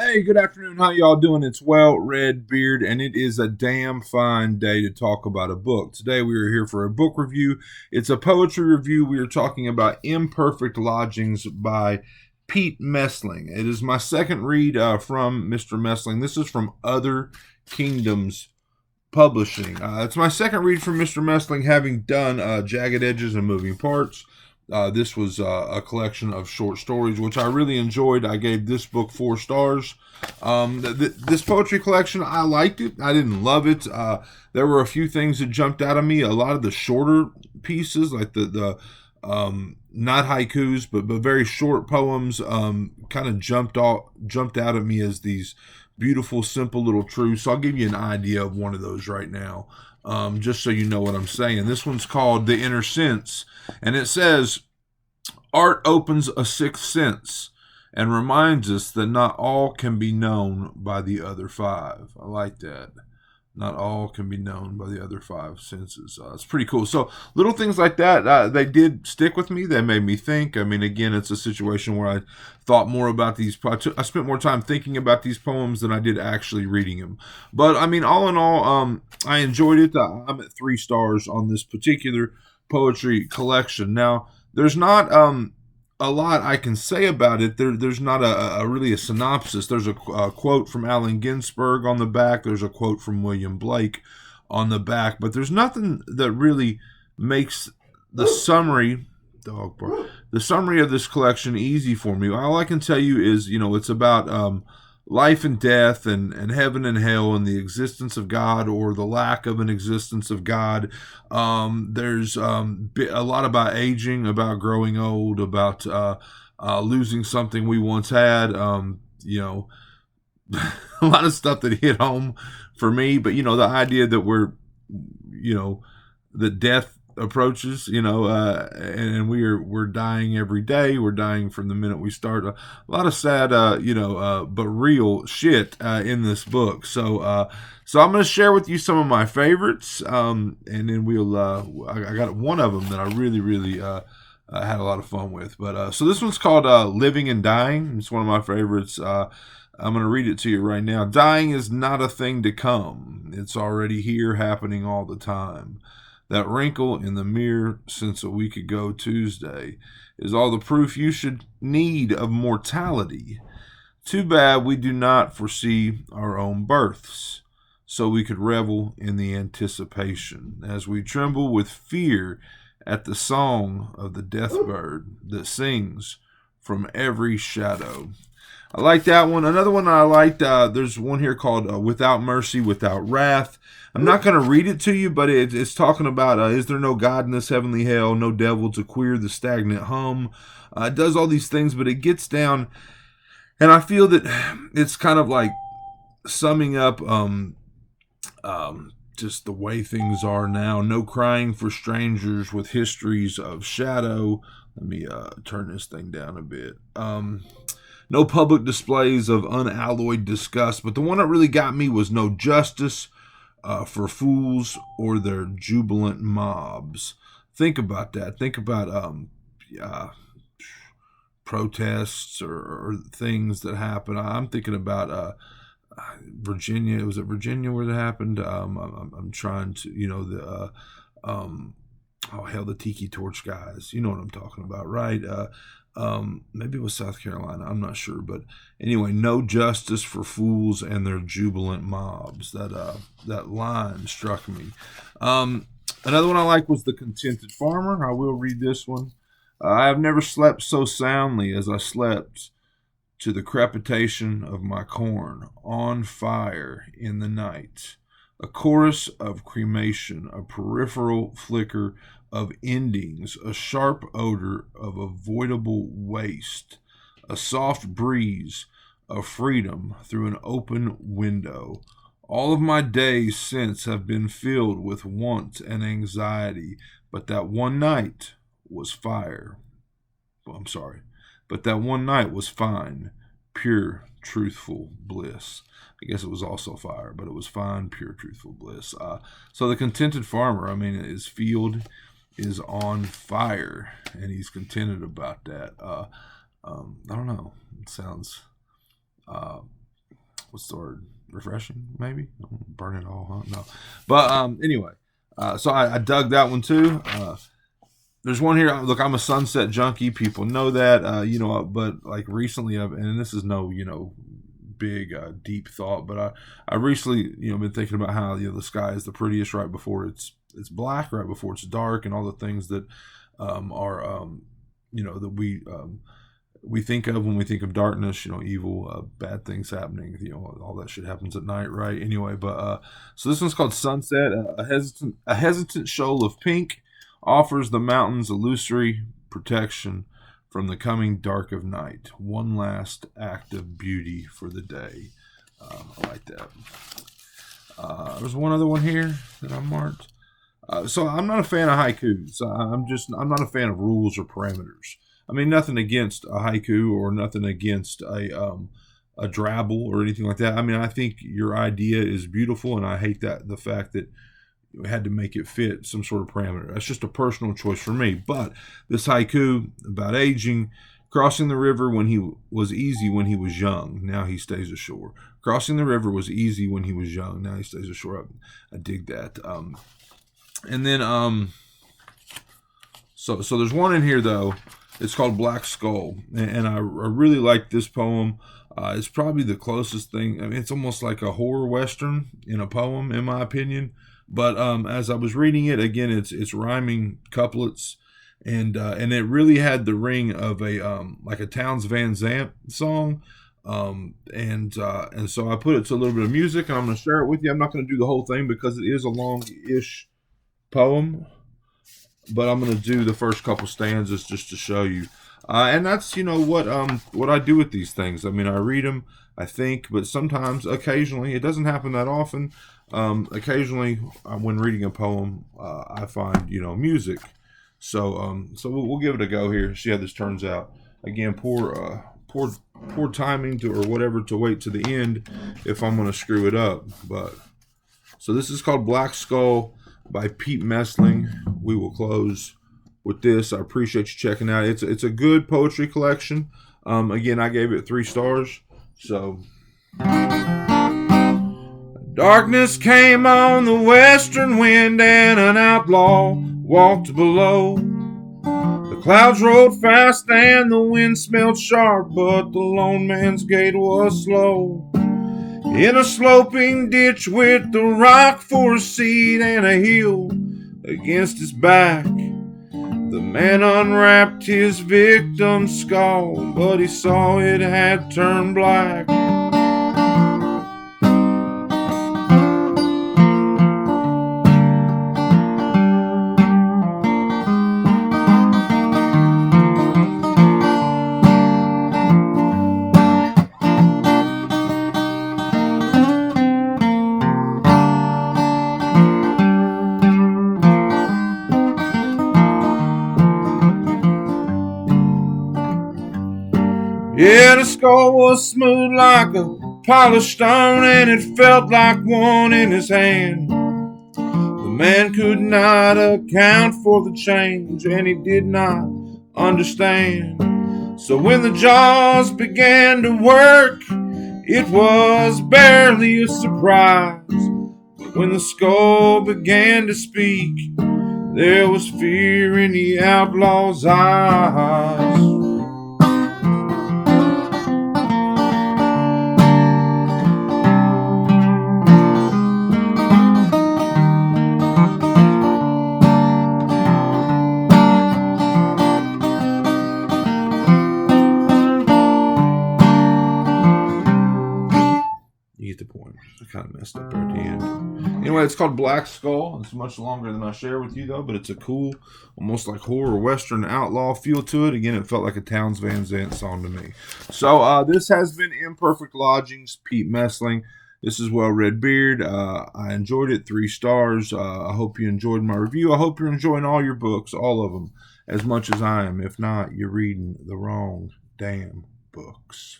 Hey, good afternoon. How y'all doing? It's Red Beard, and it is a damn fine day to talk about a book. Today we are here for a book review. It's a poetry review. We are talking about Imperfect Lodgings by Pete Mesling. It is my second read from Mr. Mesling. This is from Other Kingdoms Publishing. It's my second read from Mr. Mesling, having done Jagged Edges and Moving Parts. This was a collection of short stories, which I really enjoyed. I gave this book 4 stars. This poetry collection, I liked it. I didn't love it. There were a few things that jumped out of me. A lot of the shorter pieces, like the not haikus, but very short poems, kind of jumped out at me as these beautiful, simple little truths. So I'll give you an idea of one of those right now, just so you know what I'm saying. This one's called The Inner Sense, and it says, art opens a sixth sense and reminds us that not all can be known by the other five. I like that. Not all can be known by the other five senses. It's pretty cool. So little things like that, they did stick with me. They made me think. I mean, again, it's a situation where I thought more about these. I spent more time thinking about these poems than I did actually reading them. But I mean, all in all, I enjoyed it. I'm at 3 stars on this particular poetry collection. Now, there's not a lot I can say about it. There's not a really a synopsis. There's a quote from Allen Ginsberg on the back. There's a quote from William Blake on the back, but there's nothing that really makes the summary the summary of this collection easy for me. All I can tell you is, it's about life and death, and heaven and hell, and the existence of God or the lack of an existence of God. There's a lot about aging, about growing old, about losing something we once had. A lot of stuff that hit home for me. But the idea that that death approaches, and we're dying every day. We're dying from the minute we start. A lot of sad, but real shit in this book. So I'm going to share with you some of my favorites, and then I got one of them that I really, really had a lot of fun with. But so this one's called "Living and Dying." It's one of my favorites. I'm going to read it to you right now. Dying is not a thing to come. It's already here, happening all the time. That wrinkle in the mirror since a week ago Tuesday is all the proof you should need of mortality. Too bad we do not foresee our own births, so we could revel in the anticipation as we tremble with fear at the song of the death bird that sings from every shadow. I like that one. Another one I liked, there's one here called Without Mercy, Without Wrath. I'm not going to read it to you, but it's talking about, is there no God in this heavenly hell, no devil to queer the stagnant hum? It does all these things, but it gets down, and I feel that it's kind of like summing up just the way things are now. No crying for strangers with histories of shadow. Let me turn this thing down a bit. No public displays of unalloyed disgust, but the one that really got me was no justice for fools or their jubilant mobs. Think about that. Think about protests or things that happen. I'm thinking about Virginia. Was it Virginia where that happened? I'm trying to, oh hell, the Tiki Torch guys. You know what I'm talking about, right? Maybe it was South Carolina. I'm not sure, but anyway, no justice for fools and their jubilant mobs. That line struck me. Another one I like was The Contented Farmer. I will read this one. I have never slept so soundly as I slept to the crepitation of my corn on fire in the night. A chorus of cremation, a peripheral flicker of endings, a sharp odor of avoidable waste, a soft breeze of freedom through an open window. All of my days since have been filled with want and anxiety, but that one night was fire. Well, I'm sorry, but that one night was fine, pure, truthful bliss. I guess it was also fire, but it was fine, pure, truthful bliss. So the contented farmer, I mean, his field is on fire, and he's contented about that. I don't know. It sounds what's the word? Refreshing, maybe. Burn it all, huh? No, but anyway, so I dug that one too. There's one here. Look, I'm a sunset junkie. People know that, but like recently, and this is no, big deep thought, but I recently, been thinking about how the sky is the prettiest right before it's black, right before it's dark, and all the things that are that we think of when we think of darkness, evil, bad things happening, all that shit happens at night, right? Anyway, but so this one's called Sunset. A hesitant shoal of pink offers the mountains illusory protection from the coming dark of night. One last act of beauty for the day. I like that. There's one other one here that I marked. So I'm not a fan of haikus. I'm not a fan of rules or parameters. I mean, nothing against a haiku or nothing against a drabble or anything like that. I mean, I think your idea is beautiful, and I hate the fact that you had to make it fit some sort of parameter. That's just a personal choice for me. But this haiku about aging, crossing the river when he was easy when he was young. Now he stays ashore. Crossing the river was easy when he was young. Now he stays ashore. I dig that. And then so there's one in here though. It's called Black Skull, and I really like this poem. It's probably the closest thing. I mean, it's almost like a horror western in a poem, in my opinion. But as I was reading it again, it's rhyming couplets, and it really had the ring of like a Townes Van Zandt song. And so I put it to a little bit of music, and I'm going to share it with you. I'm not going to do the whole thing because it is a long-ish poem, but I'm going to do the first couple stanzas just to show you. And that's what I do with these things. I mean, I read them, I think, but sometimes, occasionally, it doesn't happen that often. Occasionally, when reading a poem, I find music. So we'll give it a go here. See how this turns out. Again, poor timing or whatever to wait to the end if I'm going to screw it up. But so this is called Black Skull by Pete Mesling. We will close with this. I appreciate you checking out. It's a good poetry collection. Again, I gave it 3 stars. So darkness came on the western wind, and an outlaw walked below. The clouds rolled fast and the wind smelled sharp, but the lone man's gait was slow. In a sloping ditch with the rock for a seat and a heel against his back, the man unwrapped his victim's skull, but he saw it had turned black. Yeah, the skull was smooth like a polished stone, and it felt like one in his hand. The man could not account for the change, and he did not understand. So when the jaws began to work, it was barely a surprise. But when the skull began to speak, there was fear in the outlaw's eyes. You get the point. I kind of messed up there at the end. Anyway, it's called Black Skull. It's much longer than I share with you, though, but it's a cool, almost like horror western outlaw feel to it. Again, it felt like a Townes Van Zandt song to me. So this has been Imperfect Lodgings, Pete Mesling. This is Well Red Beard. I enjoyed it, 3 stars. I hope you enjoyed my review. I hope you're enjoying all your books, all of them, as much as I am. If not, you're reading the wrong damn books.